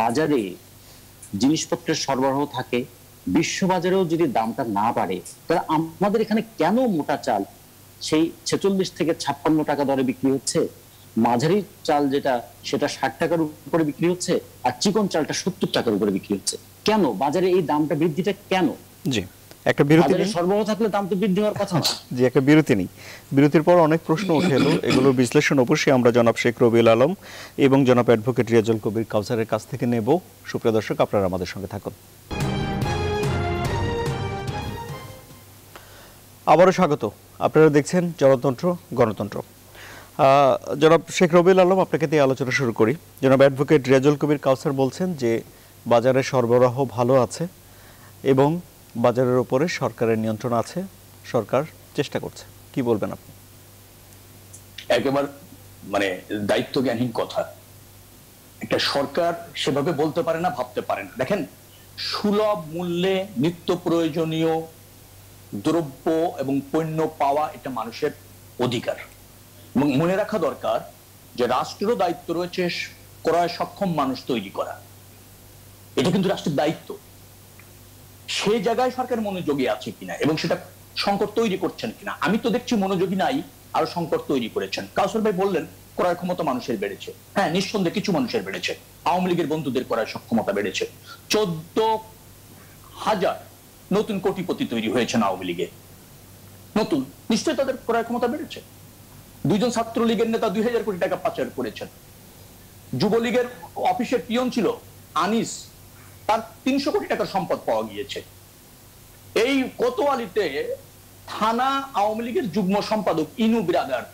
বাজারে জিনিসপত্রের সরবরাহ থাকে, বিশ্ববাজারেও যদি দামটা না বাড়ে, তাহলে আমাদের এখানে কেন মোটা চাল সেই 46 থেকে 56 টাকা দরে বিক্রি হচ্ছে, মাঝারি চাল যেটা সেটা 60 টাকার উপরে বিক্রি হচ্ছে, আর চিকন চালটা 70 টাকার উপরে বিক্রি হচ্ছে? কেন বাজারে এই দামটা বৃদ্ধিটা কেন? জি, একটা বিরতি নেই। সরবরাহ থাকলে দাম তো বৃদ্ধি হওয়ার কথা না। জি, একটা বিরতি নেই। বিরতির পর অনেক প্রশ্ন উঠে এলো, এগুলোর বিশ্লেষণ অবশ্যই আমরা জনাব শেখ রবিউল আলম এবং জনাব অ্যাডভোকেট রিয়াজুল কবির কাউসারের কাছ থেকে নেব। সুপ্রিয় দর্শক, আপনারা আমাদের সঙ্গে থাকুন। আবারও স্বাগত। আপনারা দেখছেন জনতন্ত্র গণতন্ত্র। জনাব শেখ রবিউল আলম, আপনাকে দিয়ে আলোচনা শুরু করি। জনাব অ্যাডভোকেট রেজাউল কবির কাউসার বলছেন যে বাজারে সরবরাহ ভালো আছে এবং বাজারের উপরে সরকারের নিয়ন্ত্রণ আছে, সরকার চেষ্টা করছে। কি বলবেন আপনি? একেবারে দায়িত্বজ্ঞানহীন কথা। একটা সরকার সেভাবে বলতে পারে না, ভাবতে পারে না। দেখেন, সুলভ মূল্যে নিত্য প্রয়োজনীয় দ্রব্য এবং পণ্য পাওয়া এটা মানুষের অধিকার। এবং মনে রাখা দরকার যে রাষ্ট্রেরও দায়িত্ব রয়েছে ক্রয় সক্ষম মানুষ তৈরি করা। এটা কিন্তু রাষ্ট্রের দায়িত্ব। সেই জায়গায় সরকার মনোযোগী আছে কিনা এবং সেটা সংকট তৈরি করছেন কিনা। আমি তো দেখছি মনোযোগী নাই, আরো সংকট তৈরি করেছেন। কাউসার ভাই বললেন ক্রয় ক্ষমতা মানুষের বেড়েছে। হ্যাঁ, নিঃসন্দেহে কিছু মানুষের বেড়েছে। আওয়ামী লীগের বন্ধুদের ক্রয় সক্ষমতা বেড়েছে। 14,000 নতুন কোটিপতি তৈরি হয়েছেন আওয়ামী লীগে। নতুন, নিশ্চয়ই তাদের ক্রয় ক্ষমতা বেড়েছে। 2 জন ছাত্রলীগের নেতা 2,000 কোটি টাকা পাচার করেছেন। যুবলীগের অফিসের পিয়ন ছিল আনিস, তার 300 কোটি টাকার সম্পদ পাওয়া গিয়েছে। এই কোতোয়ালিতে থানা আওয়ামী লীগের যুগ্ম সম্পাদক ইনু বিরাদার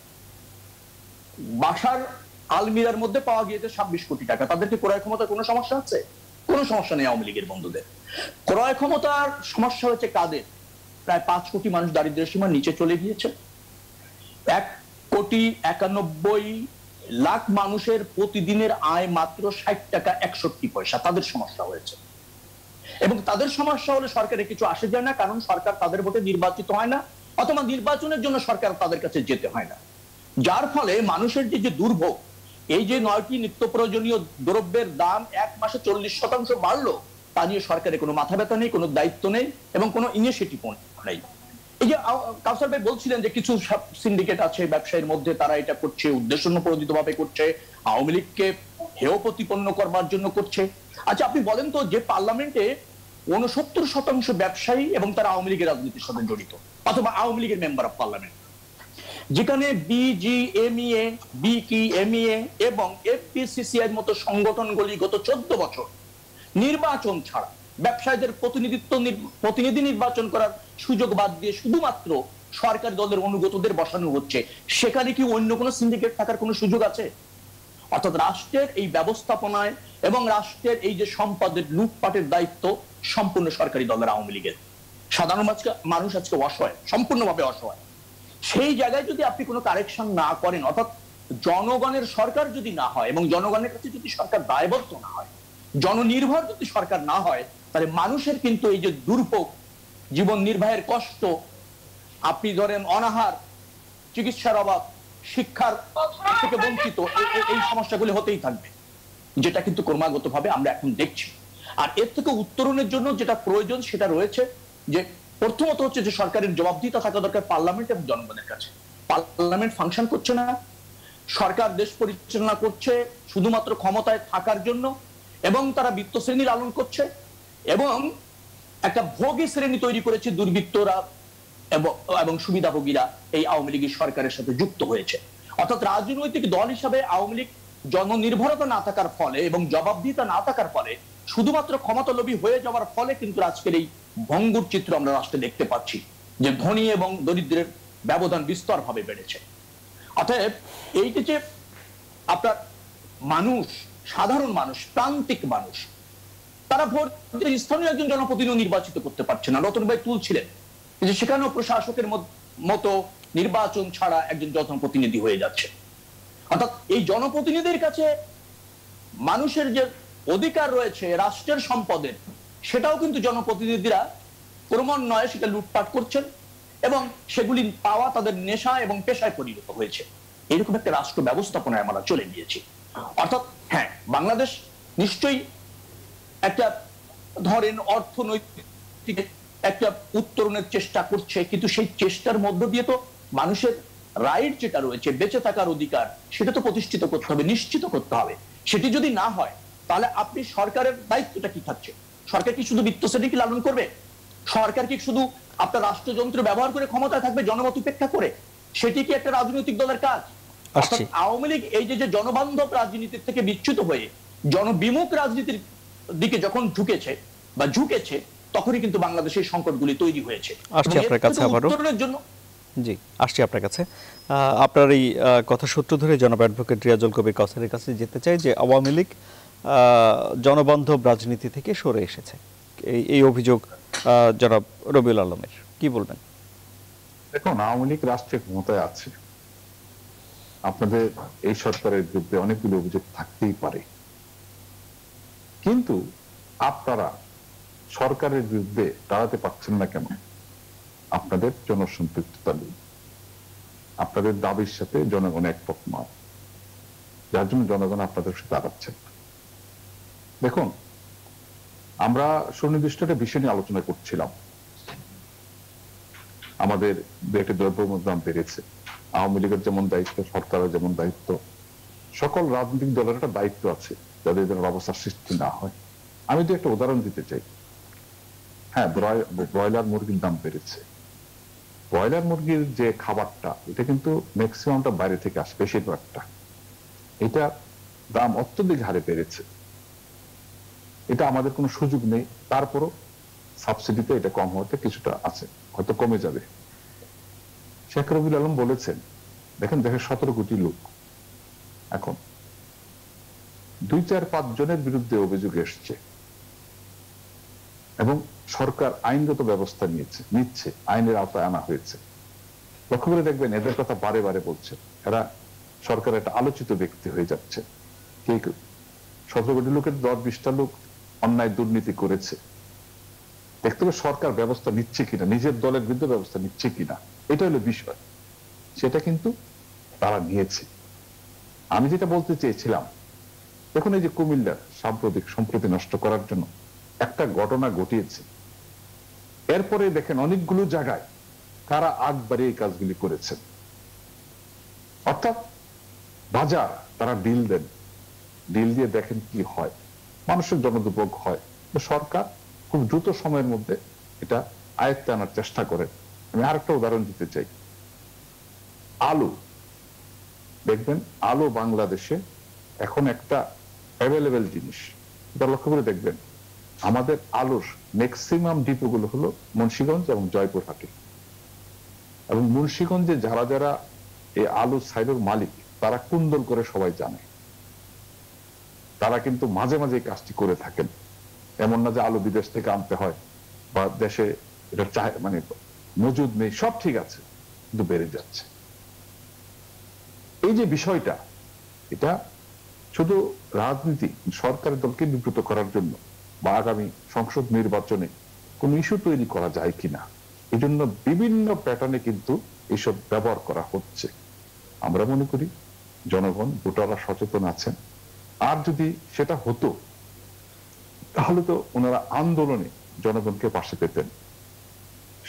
বাসার আলমিরার মধ্যে পাওয়া গিয়েছে 26 কোটি টাকা। তাদেরকে ক্রয় ক্ষমতা কোনো সমস্যা আছে? কোনো সমস্যা নেই আওয়ামী লীগের বন্ধুদের। ক্রয় ক্ষমতার সমস্যা হয়েছে কাদের? প্রায় 5 কোটি মানুষ দারিদ্র্যের সীমার নিচে চলে গিয়েছে। 1,91,00,000 মানুষের প্রতিদিনের আয় মাত্র 60 টাকা 61 পয়সা। তাদের সমস্যা হয়েছে এবং তাদের সমস্যা হলে সরকারের কিছু আসে যায় না, কারণ সরকার তাদের ভোটে নির্বাচিত হয় না, অথবা নির্বাচনের জন্য সরকার তাদের কাছে যেতে হয় না। যার ফলে মানুষের যে দুর্ভোগ, এই যে 9টি নিত্য প্রয়োজনীয় দ্রব্যের দাম 1 মাসে 40% বাড়লো, তা নিয়ে সরকারের কোনো মাথা ব্যথা নেই, কোনো দায়িত্ব নেই এবং কোনো ইনিশিয়েটিভ নেই। এই যে কাউসার ভাই বলছিলেন যে কিছু সিন্ডিকেট আছে ব্যবসায়ীর মধ্যে, তারা এটা করছে উদ্দেশ্যপ্রণোদিত ভাবে করছে, আওয়ামী লীগকে হেয় প্রতিপন্ন করবার জন্য করছে। আচ্ছা, আপনি বলেন তো, যে পার্লামেন্টে 69% ব্যবসায়ী এবং তারা আওয়ামী লীগের রাজনীতির সাথে জড়িত অথবা আওয়ামী লীগের মেম্বার অফ পার্লামেন্ট, যেখানে বিজিএমইএ, বিকিএমইএ এবং এফবিসিসিআই এর মতো সংগঠনগুলি গত 14 বছর নির্বাচন ছাড়া ব্যবসায়ীদের প্রতিনিধি নির্বাচন করার সুযোগ বাদ দিয়ে শুধুমাত্র সরকারি দলের অনুগতদের বসানো হচ্ছে, সেখানে কি অন্য কোনো সিন্ডিকেট থাকার কোনো সুযোগ আছে? অর্থাৎ রাষ্ট্রের এই ব্যবস্থাপনায় এবং রাষ্ট্রের এই যে সম্পদের লুটপাটের দায়িত্ব সম্পূর্ণ সরকারি দলের, আওয়ামী লীগের। সাধারণ মানুষ আজকে অসহায়, সম্পূর্ণভাবে অসহায়। সেই জায়গায় যদি আপনি কোনো কারেকশন না করেন, অর্থাৎ জনগণের সরকার যদি না হয় এবং জনগণের কাছে যদি সরকার দায়বদ্ধ না হয়, জননির্ভর যদি সরকার না হয়, তাহলে মানুষের কিন্তু এই যে দুর্ভোগ, জীবন নির্বাহের কষ্ট, আপনি ধরেন অনাহার, চিকিৎসার অভাব, শিক্ষার থেকে বঞ্চিত, এই সমস্যাগুলি হতেই থাকবে, যেটা কিন্তু ক্রমাগতভাবে আমরা এখন দেখছি। আর এর থেকে উত্তরণের জন্য যেটা প্রয়োজন সেটা রয়েছে, যে প্রথমত হচ্ছে যে সরকারের জবাবদিহিতা থাকা দরকার পার্লামেন্ট এবং জনগণের কাছে। পার্লামেন্ট ফাংশন করছে না, সরকার দেশ পরিচালনা করছে শুধুমাত্র ক্ষমতায় থাকার জন্য এবং তারা বৃত্ত শ্রেণী লালন করছে এবং একটা ভোগী শ্রেণী তৈরি করেছে দুর্বৃত্তরা এবং সুবিধাভোগীরা এই আওয়ামী লীগের সরকারের সাথে যুক্ত হয়েছে। অর্থাৎ রাজনৈতিক দল হিসাবে আওয়ামী লীগ জননির্ভরতা না থাকার ফলে এবং জবাবদিহিতা না থাকার ফলে, শুধুমাত্র ক্ষমতালোভী হয়ে যাওয়ার ফলে কিন্তু আজকের এই ভঙ্গুর চিত্র আমরা রাষ্ট্রে দেখতে পাচ্ছি, যে ধনী এবং দরিদ্রের ব্যবধান বিস্তর ভাবে বেড়েছে। অতএব এইটা যে আপনার মানুষ, সাধারণ মানুষ, প্রান্তিক মানুষ, তারা ভোট স্থানীয় একজন জনপ্রতিনিধি নির্বাচিত করতে পারছে না। রতন ভাই তুলছিলেন যে সেখানেও প্রশাসকের মতো নির্বাচন ছাড়া একজন জনপ্রতিনিধি হয়ে যাচ্ছে। অর্থাৎ এই জনপ্রতিনিধির কাছে মানুষের যে অধিকার রয়েছে রাষ্ট্রের সম্পদের, সেটাও কিন্তু জনপ্রতিনিধিরা ক্রমান্বয়ে সেটা লুটপাট করছেন এবং সেগুলি পাওয়া তাদের নেশা এবং পেশায় পরিণত হয়েছে। এরকম একটা রাষ্ট্র ব্যবস্থাপনায় আমরা চলে গিয়েছি। অর্থাৎ হ্যাঁ, বাংলাদেশ নিশ্চয়ই একটা ধরেন অর্থনৈতিক একটা উত্তরণের চেষ্টা করছে, কিন্তু সেই চেষ্টার মধ্য দিয়ে তো মানুষের রাইট যেটা রয়েছে, বেঁচে থাকার অধিকার, সেটা তো প্রতিষ্ঠিত করতে হবে, নিশ্চিত করতে হবে। সেটি যদি না হয়, তাহলে আপনি সরকারের দায়িত্বটা কি থাকছে? সরকার কি শুধু বৃত্ত শ্রেণীকে লালন করবে? সরকার কি শুধু আপনার রাষ্ট্রযন্ত্র ব্যবহার করে ক্ষমতায় থাকবে জনমত উপেক্ষা করে? সেটি কি একটা রাজনৈতিক দলের কাজ? আওয়ামী লীগ এই যে জনবান্ধব রাজনীতির থেকে বিচ্যুত হয়ে জনবিমুখ রাজনীতির দিকে যখন ঝুঁকেছে, তখনই কিন্তু বাংলাদেশের সংকটগুলি তৈরি হয়েছে। আসছি আপনার কাছে আবারও। উত্তরণের জন্য জি, আসছি আপনার কাছে। আপনার এই কথা সূত্র ধরে জনাব অ্যাডভোকেট রিয়াজুল কবির কাউসারের কাছে যেতে চাই যে আওয়ামী লীগ জনবান্ধব রাজনীতি থেকে সরে এসেছে, এই অভিযোগ জনাব রবিউল আলমের, কি বলবেন? দেখুন, আওয়ামী লীগ রাষ্ট্রীয় ক্ষমতায় আছে, আপনাদের এই সরকারের বিরুদ্ধে অনেকগুলো অভিযোগ থাকতেই পারে, কিন্তু আপনারা সরকারের বিরুদ্ধে দাঁড়াতে পারছেন না কেন? আপনাদের জনসম্পৃক্ততা নেই, আপনাদের দাবির সাথে জনগণ একমত নয়, যার জন্য জনগণ আপনাদের সাথে দাঁড়াচ্ছে। দেখুন, আমরা সুনির্দিষ্ট একটা বিষয় নিয়ে আলোচনা করছিলাম, আমাদের দেশে দ্রব্যমূল্যের দাম বেড়েছে, আওয়ামী লীগের যেমন দায়িত্ব, সরকারের যেমন দায়িত্ব, সকল রাজনৈতিক দলের একটা দায়িত্ব আছে যাতে এই ধরনের অবস্থার সৃষ্টি না হয়। আমি তো একটা উদাহরণ দিতে চাই। হ্যাঁ, ব্রয়লার মুরগির দাম বেড়েছে। ব্রয়লার মুরগির যে খাবারটা, এটা কিন্তু ম্যাক্সিমামটা বাইরে থেকে আসে, বেশিরভাগটা। এটা দাম অত্যধিক হারে বেড়েছে, এটা আমাদের কোনো সুযোগ নেই, তারপরও সাবসিডিতে এটা কম হতে কিছুটা আছে, হয়তো কমে যাবে। শেখ রবিউল আলম বলেছেন, দেখেন দেশের 17 কোটি লোক, এখন 2-4-5 জনের বিরুদ্ধে অভিযোগ এসছে এবং সরকার আইনগত ব্যবস্থা নিচ্ছে, আইনের আওতায় আনা হয়েছে। লক্ষ্য করে দেখবেন এদের কথা বারে বারে বলছে, এরা সরকারের একটা আলোচিত ব্যক্তি হয়ে যাচ্ছে। কে 17 কোটি লোকের 10-20টা লোক অন্যায় দুর্নীতি করেছে, দেখতে হবে সরকার ব্যবস্থা নিচ্ছে কিনা, নিজের দলের বিরুদ্ধে ব্যবস্থা নিচ্ছে কিনা, এটা হলো বিষয়। সেটা কিন্তু তারা নিয়েছে। আমি যেটা বলতে চেয়েছিলাম, দেখুন এই যে কুমিল্লার সাম্প্রতিক সম্প্রীতি নষ্ট করার জন্য একটা ঘটনা ঘটিয়েছে, এরপরে দেখেন অনেকগুলো জায়গায় কারা আগ বাড়িয়ে এই কাজগুলি করেছেন। অর্থাৎ বাজার তারা ডিল দেন, ডিল দিয়ে দেখেন কি হয়, মানুষের জনদুর্ভোগ হয়, সরকার খুব দ্রুত সময়ের মধ্যে এটা আয়ত্তে আনার চেষ্টা করে। আমি আরেকটা উদাহরণ দিতে চাই, আলু। দেখবেন আলু বাংলাদেশে এখন একটা অ্যাভেলেবেল জিনিস, এটা লক্ষ্য করে দেখবেন। আমাদের আলুর ম্যাক্সিমাম ডিপোগুলো হলো মুন্সিগঞ্জ এবং জয়পুরহাটে, এবং মুন্সিগঞ্জে যারা যারা এই আলু সাইডের মালিক, তারা কুন্দল করে সবাই জানে, তারা কিন্তু মাঝে মাঝে কাজটি করে থাকেন। এমন না যে আলু বিদেশ থেকে আনতে হয় বা দেশে এটা মানে মজুদ নেই, সব ঠিক আছে, কিন্তু বেড়ে যাচ্ছে। এই যে বিষয়টা, এটা শুধু রাজনীতি, সরকারের দলকে বিব্রত করার জন্য বা আগামী সংসদ নির্বাচনে কোন ইস্যু তৈরি করা যায় কিনা, এই জন্য বিভিন্ন প্যাটার্নে কিন্তু এইসব ব্যবহার করা হচ্ছে। আমরা মনে করি জনগণ, ভোটাররা সচেতন আছেন, আর যদি সেটা হতো তাহলে তো ওনারা আন্দোলনে জনগণকে পাশে পেতেন,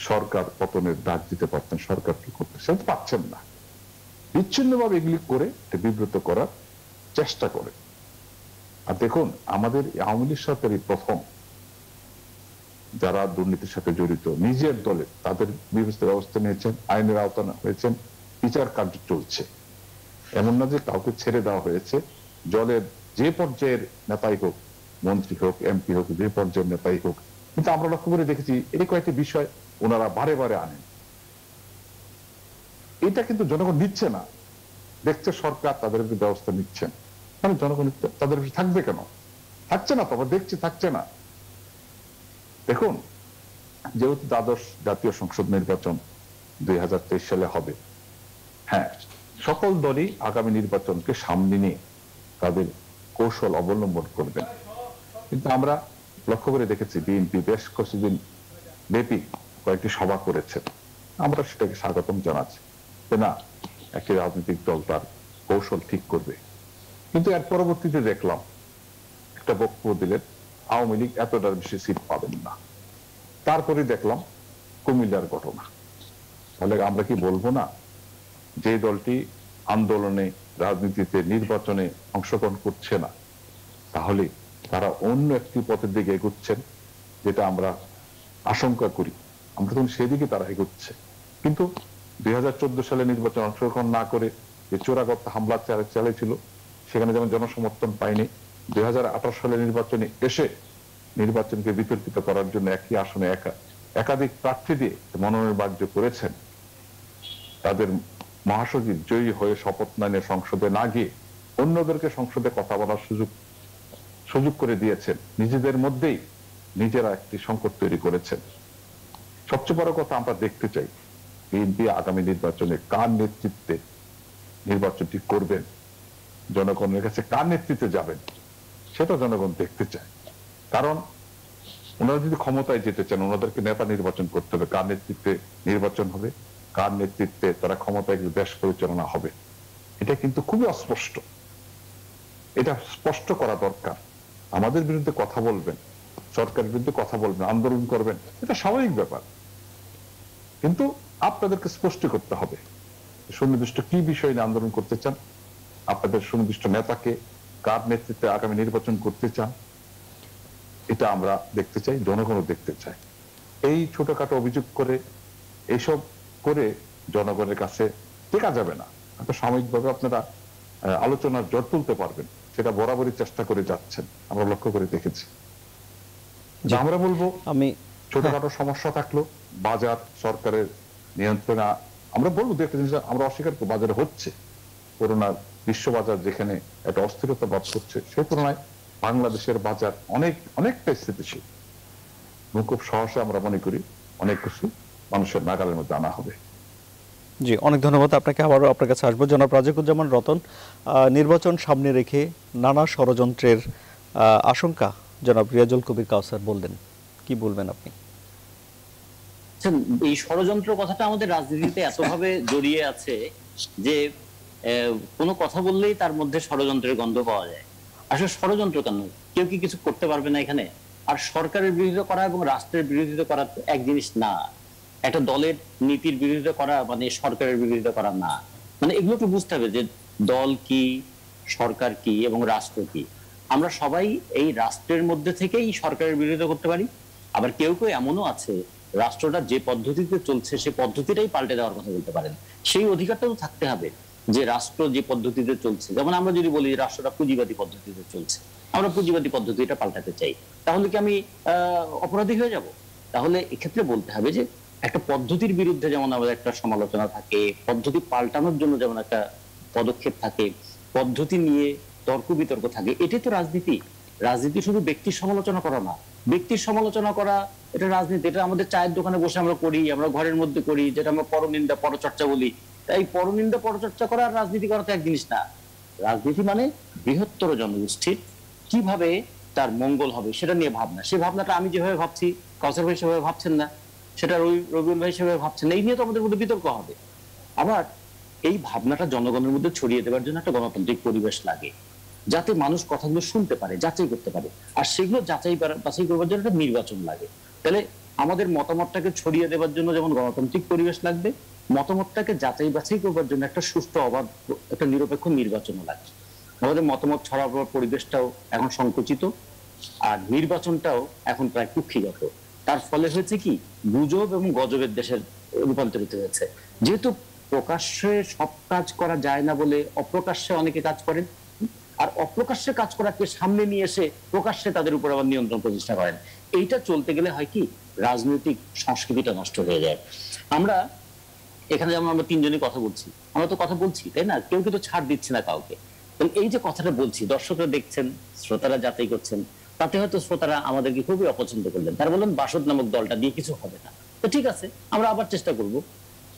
সরকার পতনের ডাক দিতে পারতেন। সরকার কি করতে, সেটা পাচ্ছেন না, বিচ্ছিন্নভাবে এগুলি করে বিব্রত করার চেষ্টা করে। আর দেখুন, আমাদের আওয়ামী লীগ সরকারই প্রথম যারা দুর্নীতির সাথে জড়িত নিজের দলে, তাদের ব্যবস্থা নিয়েছেন, আইনের আওতায় হয়েছেন, বিচার কার্য চলছে। এমন না যে কাউকে ছেড়ে দেওয়া হয়েছে, দলের যে পর্যায়ের নেতাই হোক, মন্ত্রী হোক, এমপি হোক, যে পর্যায়ের নেতাই হোক। কিন্তু আমরা লক্ষ্য করে দেখেছি এই কয়েকটি বিষয় ওনারা বারে বারে আনেন, এটা কিন্তু জনগণ নিচ্ছে না, দেখছে সরকার তাদের ব্যবস্থা নিচ্ছেন, মানে জনগণ তাদের থাকবে কেন? থাকছে না, তবে দেখছে থাকছে না। দেখুন, যেহেতু দ্বাদশ জাতীয় সংসদ নির্বাচন 2023 সালে হবে, হ্যাঁ, সকল দলই আগামী নির্বাচনকে সামনে নিয়ে তাদের কৌশল অবলম্বন করবেন। কিন্তু আমরা লক্ষ্য করে দেখেছি বিএনপি বেশ কিছুদিন ব্যাপী কয়েকটি সভা করেছে, আমরা সেটাকে স্বাগতম জানাচ্ছি যে না, একটি রাজনৈতিক দল তার কৌশল ঠিক করবে। কিন্তু এর পরবর্তীতে দেখলাম একটা বক্তব্য দিলেন আওয়ামী লীগ এতটার বেশি সিট পাবেন না। তারপরে দেখলাম কুমিল্লার ঘটনা। তাহলে আমরা কি বলবো না, যে দলটি আন্দোলনে, রাজনীতিতে, নির্বাচনে অংশগ্রহণ করছে না, তাহলে তারা অন্য একটি পথের দিকে এগুচ্ছেন, যেটা আমরা আশঙ্কা করি, আমরা তখন সেদিকে তারা এগুচ্ছে। কিন্তু 2014 সালে নির্বাচন অংশগ্রহণ না করে যে চোরাগত হামলা চালিয়েছিল, সেখানে যেমন জনসমর্থন পায়নি, 2018 সালে নির্বাচনে এসে নির্বাচনকে বিতর্কিত করার জন্য একই আসনে একাধিক প্রার্থী দিয়ে মনোনয়ন বাণিজ্য করেছেন, তাদের মহাসচিব জয়ী হয়ে শপথ নেয় সংসদে না গিয়ে অন্যদেরকে সংসদে কথা বলার সুযোগ করে দিয়েছেন, নিজেদের মধ্যেই নিজেরা একটি সংকট তৈরি করেছেন। সবচেয়ে বড় কথা, আমরা দেখতে চাই বিএনপি আগামী নির্বাচনে কার নেতৃত্বে নির্বাচনটি করবেন, জনগণের কাছে কার নেতৃত্বে যাবেন সেটা জনগণ দেখতে চায়। কারণ ওনারা যদি ক্ষমতায় যেতে চান, ওনাদেরকে নেতা নির্বাচন করতে হবে, কার নেতৃত্বে নির্বাচন হবে, কার নেতৃত্বে তারা ক্ষমতায় দেশ পরিচালনা হবে, এটা কিন্তু খুবই অস্পষ্ট। এটা স্পষ্ট করা দরকার। আমাদের বিরুদ্ধে কথা বলবেন, সরকারের বিরুদ্ধে কথা বলবেন, আন্দোলন করবেন, এটা স্বাভাবিক ব্যাপার, কিন্তু আপনাদেরকে স্পষ্ট করতে হবে সুনির্দিষ্ট কি বিষয় নিয়ে আন্দোলন করতে চান, আপনাদের সুনির্দিষ্ট নেতাকে কার নেতৃত্বে আগামী নির্বাচন করতে চান, এটা আমরা দেখতে চাই, জনগণও দেখতে চায়। এই ছোটখাটো অভিযোগ করে, এইসব করে জনগণের কাছে টেকা যাবে না। সাময়িকভাবে আপনারা আলোচনার জট তুলতে পারবেন, সেটা বরাবরই চেষ্টা করে যাচ্ছেন, আমরা লক্ষ্য করে দেখেছি। আমরা বলবো আমি ছোটখাটো সমস্যা থাকলো, বাজার সরকারের নিয়ন্ত্রণে, আমরা বলবো যে একটা জিনিস আমরা অস্বীকার করব, বাজারে হচ্ছে করোনার বিশ্ববাজার যেখানে একটা অস্থিরতা বাদ করছে, সেই তুলনায় বাংলাদেশের বাজার অনেকটা স্থিতিশীল। খুব সহসা আমরা মনে করি অনেক কিছু মানুষের নাগালের মধ্যে আনা হবে। জি, অনেক ধন্যবাদ আপনাকে। আবারও আপনার কাছে আসবো জনাব রাজিকুজ্জামান রতন। নির্বাচন সামনে রেখে নানা ষড়যন্ত্রের আশঙ্কা জনাব রিয়াজুল কবির কাউসার বললেন, কি বলবেন আপনি? এই ষড়যন্ত্র কথাটা আমাদের রাজনীতিতে এতভাবে জড়িয়ে আছে যে কোনো কথা বললেই তার মধ্যে ষড়যন্ত্রের গন্ধ পাওয়া যায়। আসলে ষড়যন্ত্র কেন? কেউ কি কিছু করতে পারবে না এখানে? আর সরকারের বিরোধিতা করা এবং রাষ্ট্রের বিরোধিতা করা এক জিনিস না। একটা দলের নীতির বিরোধিতা করা মানে সরকারের বিরোধিতা করা না। মানে এগুলোকে বুঝতে হবে যে দল কি, সরকার কি এবং রাষ্ট্র কি। আমরা সবাই এই রাষ্ট্রের মধ্যে থেকেই সরকারের বিরোধিতা করতে পারি। আবার কেউ কেউ এমনও আছে রাষ্ট্রটা যে পদ্ধতিতে চলছে সে পদ্ধতিটাই পাল্টে দেওয়ার কথা বলতে পারেন। সেই অধিকারটা তো থাকতে হবে যে রাষ্ট্র যে পদ্ধতিতে চলছে, যেমন আমরা যদি বলি রাষ্ট্রটা পুঁজিবাদী পদ্ধতিতে চলছে, আমরা পুঁজিবাদী পদ্ধতিটা পাল্টাতে চাই, তাহলে কি আমি অপরাধী হয়ে যাব? তাহলে এক্ষেত্রে বলতে হবে যে একটা পদ্ধতির বিরুদ্ধে যেমন আমাদের একটা সমালোচনা থাকে, পদ্ধতি পাল্টানোর জন্য যেমন একটা পদক্ষেপ থাকে, পদ্ধতি নিয়ে তর্ক বিতর্ক থাকে, এটাই তো রাজনীতি। রাজনীতি শুধু ব্যক্তির সমালোচনা করা না। ব্যক্তির সমালোচনা করা এটা রাজনীতি, এটা আমাদের চায়ের দোকানে বসে আমরা করি, আমরা ঘরের মধ্যে করি, যেটা আমরা পরনিন্দা পরচর্চা বলি। তাই পরনিন্দা পরচর্চা করা আর রাজনীতি করা তো এক জিনিস না। রাজনীতি মানে বৃহত্তর জনগোষ্ঠীর কিভাবে তার মঙ্গল হবে সেটা নিয়ে ভাবনা। সেই ভাবনাটা আমি যেভাবে ভাবছি, কাউসার ভাই সেভাবে ভাবছেন না, সেটা রবিউল ভাই সেভাবে ভাবছেন, এই নিয়ে তো আমাদের মধ্যে বিতর্ক হবে। আবার এই ভাবনাটা জনগণের মধ্যে ছড়িয়ে দেওয়ার জন্য একটা গণতান্ত্রিক পরিবেশ লাগে, যাতে মানুষ কথাগুলো শুনতে পারে, যাচাই করতে পারে। আর সেগুলো বাছাই করবার জন্য একটা নির্বাচন লাগে। তাহলে আমাদের মতামতটাকে ছড়িয়ে দেওয়ার জন্য যেমন গণতান্ত্রিক পরিবেশ লাগবে, মতামতটাকে যাচাই বাছাই করবার জন্য একটা সুষ্ঠু অবাধ একটা নিরপেক্ষ নির্বাচনও লাগে। আমাদের মতামত ছড়াবার পরিবেশটাও এখন সংকুচিত, আর নির্বাচনটাও এখন প্রায় কুক্ষিগত। তার ফলে হয়েছে কি, গুজব এবং গজবের দেশে রূপান্তরিত হয়েছে। যেহেতু প্রকাশ্যে সব কাজ করা যায় না বলে অপ্রকাশ্যে অনেকে কাজ করেন, আর অপ্রকাশ্যে কাজ করাকে সামনে নিয়ে এসে প্রকাশ্যে তাদের উপর আবার নিয়ন্ত্রণ প্রতিষ্ঠা করেন। এইটা চলতে গেলে হয় কি, রাজনৈতিক সংস্কৃতিটা নষ্ট হয়ে যায়। আমরা এখানে যেমন আমরা তিনজনই কথা বলছি, আমরা তো কথা বলছি, তাই না? কেউ কিন্তু ছাড় দিচ্ছে না কাউকে। এই যে কথাটা বলছি, দর্শকরা দেখছেন, শ্রোতারা যাচাই করছেন, তাতে হয়তো শ্রোতারা আমাদেরকে খুবই অপছন্দ করলেন, তারা বললেন বাসদ নামক দলটা দিয়ে কিছু হবে না। তো ঠিক আছে, আমরা আবার চেষ্টা করব।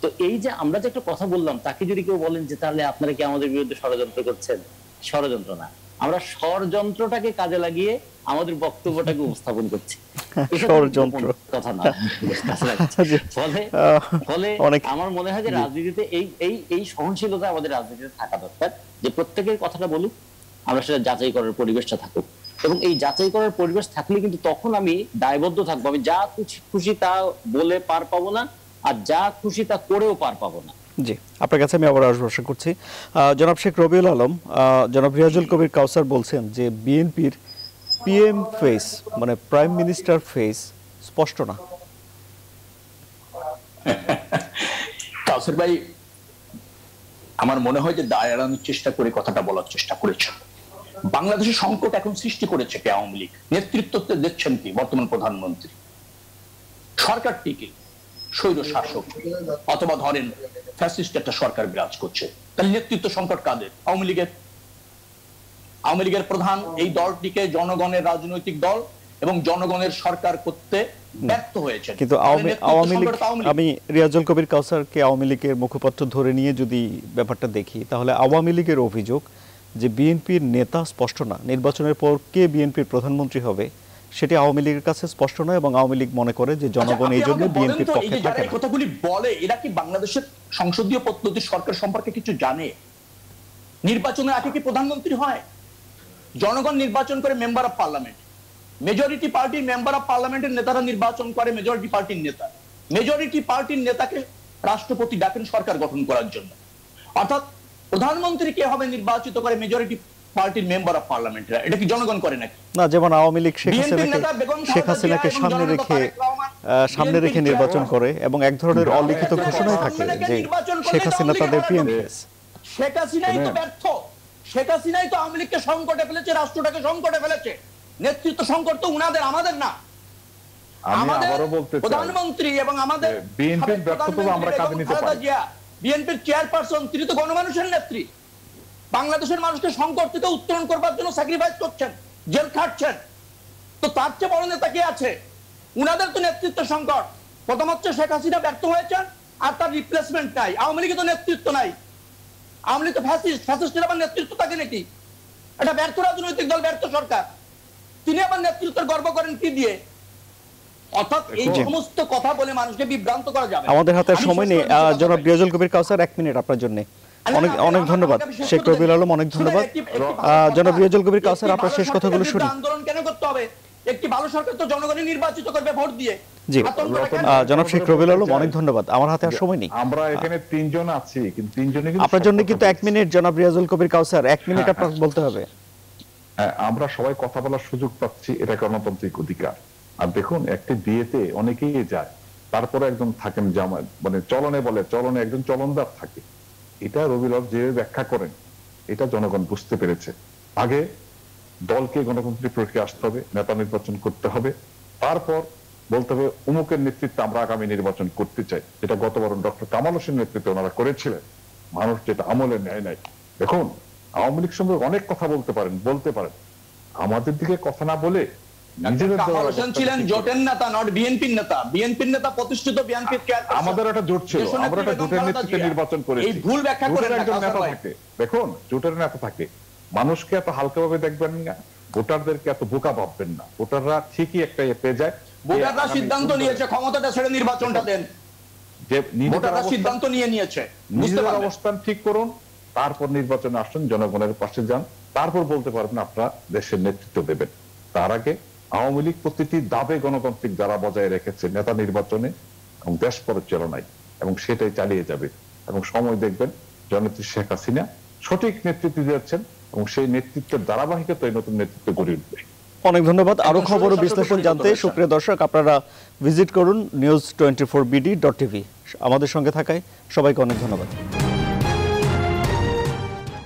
তো এই যে আমরা যে একটা কথা বললাম, তাকে যদি কেউ বলেন যে তাহলে আপনারা কি আমাদের বিরুদ্ধে ষড়যন্ত্র করছেন, ষড়যন্ত্র না, আমরা ষড়যন্ত্রটাকে কাজে লাগিয়ে আমাদের বক্তব্যটাকে উপস্থাপন করছি। ষড়যন্ত্র কথা না। ফলে আমার মনে হয় যে রাজনীতিতে এই সহনশীলতা আমাদের রাজনীতিতে থাকা দরকার, যে প্রত্যেকের কথাটা বলুক, আমরা সেটা যাচাই করার পরিবেশটা থাকুক। এবং এই যাচাই করার পরিবেশ থাকলে কিন্তু তখন আমি দায়বদ্ধ থাকবো, আমি যা খুশি তা বলে পার পাবো না, আর যা খুশি তা করেও পার পাবো না। জি, আপনার কাছে আমি আবার আশা করছি। জনাব শেখ রবিউল আলম, জনাব রিয়াজুল কবির কাউসার বলছেন যে বিএনপির পিএম ফেস মানে প্রাইম মিনিস্টার ফেস স্পষ্ট না। কাউসার ভাই আমার মনে হয় যে দায় এড়ানোর চেষ্টা করে কথাটা বলার চেষ্টা করেছেন। বাংলাদেশের সংকট এখন সৃষ্টি করেছে কে? আওয়ামী লীগ। নেতৃত্ব দিচ্ছেন কি বর্তমান প্রধানমন্ত্রী? সরকারটিকে স্বৈর শাসক অথবা ধরেন ফ্যাসিস্ট একটা সরকার বিরাজ করছে, তাহলে নেতৃত্ব সংকট কাদের? আওয়ামী লীগের। আওয়ামী লীগের প্রধান এই দলটিকে জনগণের রাজনৈতিক দল এবং জনগণের সরকার করতে ব্যর্থ হয়েছে। কিন্তু আওয়ামী লীগ, আমি রিয়াজুল কবির কাউসারকে আওয়ামী লীগের মুখপাত্র ধরে নিয়ে যদি ব্যাপারটা দেখি, তাহলে আওয়ামী লীগের অভিযোগ যে বিএনপির নেতা স্পষ্ট না, নির্বাচনের পর কে বিএনপির প্রধানমন্ত্রী হবে সেটি আওয়ামী লীগের কাছে স্পষ্ট নয়, এবং আওয়ামী লীগ মনে করে যে জনগণ এই জন্য বিএনপির পক্ষে থাকে না। কথাগুলি বলে এরা কি বাংলাদেশের সংসদীয় পদ্ধতির সরকার সম্পর্কে কিছু জানে? নির্বাচনের আগে কি প্রধানমন্ত্রী হয়? জনগণ নির্বাচন করে মেম্বার অফ পার্লামেন্ট, মেজরিটি পার্টির মেম্বার অফ পার্লামেন্টের নেতারা নির্বাচন করে মেজরিটি পার্টির নেতা, মেজরিটি পার্টির নেতাকে রাষ্ট্রপতি ডাকেন সরকার গঠন করার জন্য। অর্থাৎ প্রধানমন্ত্রী কে হবে নির্বাচিত করে মেজরিটি পার্টির মেম্বার অফ পার্লামেন্টরা। এটা কি জনগণ করে নাকি? না, যেমন আওয়ামী লীগ শেখ হাসিনাকে সামনে রেখে নির্বাচন করে, এবং এক ধরনের অলিখিত ঘোষণাই থাকে যে শেখ হাসিনা তাদের পিএমএস। শেখ হাসিনাই তো ব্যর্থ, শেখ হাসিনাই তো আওয়ামী লীগকে সংকটে ফেলেছে, রাষ্ট্রটাকে সংকটে ফেলেছে। নেতৃত্ব সংকট তো উনাদের, আমাদের না। আমাদের প্রধানমন্ত্রী এবং আমাদের বিএনপির ব্যর্থতা আমরা কাঁধে নিতে পারি। বিএনপির চেয়ারপারসন, তিনি তো গণমানুষের নেত্রী। বাংলাদেশের মানুষকে সংকট থেকে উত্তরণ করবার জন্য স্যাক্রিফাইস করছেন, জেল খাটছেন। তো তার চেয়ে বড় নেতা কে আছে? উনাদের তো নেতৃত্ব সংকট। প্রথম হচ্ছে শেখ হাসিনা ব্যর্থ হয়েছেন, আর তার রিপ্লেসমেন্ট নাই। আওয়ামী লীগে তো নেতৃত্ব নাই। আওয়ামী লীগ তো ফ্যাসিস্ট, ফ্যাসিস্টের আবার নেতৃত্ব থাকে নাকি? এটা ব্যর্থ রাজনৈতিক দল, ব্যর্থ সরকার। তিনি আবার নেতৃত্বের গর্ব করেন কি দিয়ে? অর্থাৎ এই সমস্ত কথা বলে মানুষকে বিভ্রান্ত করা যাবে। আমাদের হাতে সময় নেই। জনাব রিয়াজুল কবির কাউসার, 1 মিনিট আপনার জন্য। অনেক অনেক ধন্যবাদ। শেখ রবিউল আলম, অনেক ধন্যবাদ। জনাব রিয়াজুল কবির কাউসার, আপনার শেষ কথাগুলো শুনি। আন্দোলন কেন করতে হবে? একটি ভালো সরকার তো জনগণই নির্বাচিত করবে ভোট দিয়ে। জি, জনাব শেখ রবিউল আলম, অনেক ধন্যবাদ। আমার হাতে আর সময় নেই। আমরা এখানে 3 জন আছি, কিন্তু 3 জনই আপনার জন্য কিন্তু 1 মিনিট। জনাব রিয়াজুল কবির কাউসার, 1 মিনিট আপনাকে বলতে হবে। আমরা সবাই কথা বলার সুযোগ পাচ্ছি, এটা গণতান্ত্রিক অধিকার। আর দেখুন, একটি বিয়েতে অনেকেই যায়, তারপরে একজন থাকেন জামাত, মানে চলনে বলে চলনে একজন চলনদার থাকে। এটা রবিউল আলম যে ব্যাখ্যা করেন, এটা জনগণ বুঝতে পেরেছে। আগে দলকে গণতান্ত্রিক প্রক্রিয়া আসতে হবে, নেতা নির্বাচন করতে হবে, তারপর বলতে হবে অমুকের নেতৃত্বে আমরা আগামী নির্বাচন করতে চাই, যেটা গতবার ডক্টর কামাল হোসেন নেতৃত্বে ওনারা করেছিলেন। মানুষ যেটা আমলে নেয় নাই। দেখুন, আওয়ামী লীগ সম্পর্কে অনেক কথা বলতে পারেন, আমাদের দিকে কথা না বলে কামাল হোসেন ছিলেন জোটের নেতা, নট বিএনপির নেতা। বিএনপির নেতা প্রতিষ্ঠিত বিএনপির চেয়ারপারসন। আমাদের একটা জোট ছিল, আমরা একটা জোটের নেতৃত্বে নির্বাচন করেছি। এই ভুল ব্যাখ্যা করেন একজন নেতা থাকে। দেখুন, জোটের নেতা থাকে, মানুষকে এত হালকাভাবে দেখবেন না, ভোটারদেরকে এত বোকা ভাববেন না। ভোটাররা ঠিকই একটা পেয়ে যায়। ভোটাররা সিদ্ধান্ত নিয়েছে ক্ষমতাটা ছেড়ে নির্বাচনটা দেন, যে ভোটাররা সিদ্ধান্ত নিয়েছে। নিজেদের অবস্থান ঠিক করুন, তারপর নির্বাচনে আসুন, জনগণের পাশে যান, তারপর বলতে পারবেন আপনারা দেশের নেতৃত্ব দেবেন। তার আগে আওয়ামী লীগ প্রতিটি দাবে গণতান্ত্রিক যারা বজায় রেখেছে নেতা নির্বাচনে এবং দেশ পরিচালনায়, এবং সেটাই চালিয়ে যাবে। এবং সময় দেখবেন জননেত্রী শেখ হাসিনা সঠিক নেতৃত্ব দিয়েছেন, এবং সেই নেতৃত্বের ধারাবাহিকতায় নতুন নেতৃত্ব গড়ে উঠবে। অনেক ধন্যবাদ। আরো খবর ও বিশ্লেষণ জানতে সুপ্রিয় দর্শক, আপনারা ভিজিট করুন news24bd.tv। আমাদের সঙ্গে থাকায় সবাইকে অনেক ধন্যবাদ।